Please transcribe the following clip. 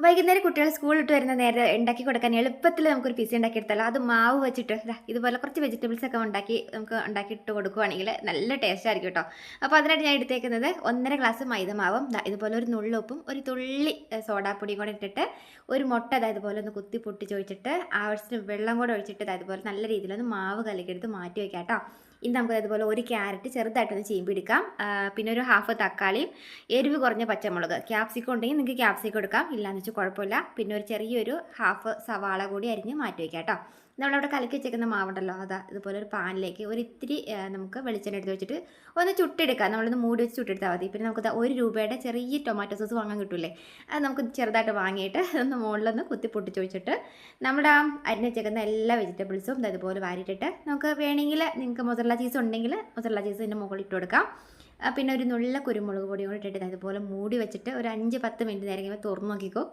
വൈകുന്നേരം കുട്ടികൾ സ്കൂളിട്ട് വരുന്ന നേരം ഉണ്ടാക്കി കൊടുക്കാൻ എളുപ്പത്തിൽ നമുക്കൊരു പിസ്സ ഉണ്ടാക്കിയെടുത്താലോ. അത് മാവ് വെച്ചിട്ട് ഇതുപോലെ കുറച്ച് വെജിറ്റബിൾസ് ഒക്കെ നമുക്ക് ഉണ്ടാക്കിയിട്ട് കൊടുക്കുകയാണെങ്കിൽ നല്ല ടേസ്റ്റ് ആയിരിക്കും കേട്ടോ. അപ്പോൾ അതിനായിട്ട് ഞാൻ എടുത്തേക്കുന്നത് 1.5 ഗ്ലാസ് മൈദമാവും ഇതുപോലെ ഒരു നുള്ളുപ്പും ഒരു തുള്ളി സോഡാപ്പൊടിയും കൂടെ ഇട്ടിട്ട് ഒരു മുട്ട ഇതുപോലെ ഒന്ന് കുത്തി പൊട്ടിച്ചൊഴിച്ചിട്ട് ആവശ്യത്തിന് വെള്ളം കൂടെ ഒഴിച്ചിട്ട് ഇതുപോലെ നല്ല രീതിയിലൊന്ന് മാവ് കലക്കിയെടുത്ത് മാറ്റി വയ്ക്കാം കേട്ടോ. ഇനി നമുക്ക് അതുപോലെ ഒരു ക്യാരറ്റ് ചെറുതായിട്ടൊന്ന് ചീമ്പിയെടുക്കാം. പിന്നെ ഒരു ഹാഫ് തക്കാളിയും എരിവ് കുറഞ്ഞ പച്ചമുളക്, ക്യാപ്സിക്കം ഉണ്ടെങ്കിൽ നിങ്ങൾക്ക് ക്യാപ്സിക്കം എടുക്കാം, ഇല്ലാന്ന് വെച്ചാൽ കുഴപ്പമില്ല. പിന്നെ ഒരു ചെറിയൊരു ഹാഫ് സവാള കൂടി അരിഞ്ഞ് മാറ്റി വയ്ക്കാം കേട്ടോ. നമ്മളവിടെ കലക്കി വെച്ചേക്കുന്ന മാവുണ്ടല്ലോ, ഇതുപോലെ ഒരു പാനിലേക്ക് ഒരു ഇത്തിരി നമുക്ക് വെളിച്ചെണ്ണ എടുത്ത് വെച്ചിട്ട് ഒന്ന് ചുട്ടെടുക്കാം. നമ്മളൊന്ന് മൂടി വെച്ച് ചുട്ടെടുത്താൽ മതി. പിന്നെ നമുക്ക് 1 രൂപയുടെ ചെറിയ ടൊമാറ്റോ സോസ് വാങ്ങാൻ കിട്ടൂലേ, അത് നമുക്ക് ചെറുതായിട്ട് വാങ്ങിയിട്ട് ഒന്ന് മുകളിലൊന്ന് കുത്തി പൊട്ടിച്ചൊഴിച്ചിട്ട് നമ്മുടെ അരിഞ്ഞ് വെച്ചേക്കുന്ന എല്ലാ വെജിറ്റബിൾസും ഇതുപോലെ വാരിയിട്ടിട്ട് നമുക്ക് വേണമെങ്കിൽ നിങ്ങൾക്ക് മൊസറല്ല ചീസ് ഉണ്ടെങ്കിൽ മൊസറല്ല ചീസ് ഇതിൻ്റെ മുകളിൽ ഇട്ട് കൊടുക്കാം. പിന്നെ ഒരു നുള്ള കുരുമുളക് പൊടി കൂടി ഇട്ടിട്ട് അതുപോലെ മൂടി വെച്ചിട്ട് ഒരു 5-10 മിനിറ്റ് നേരം തുറന്ന് നോക്കിക്കോ.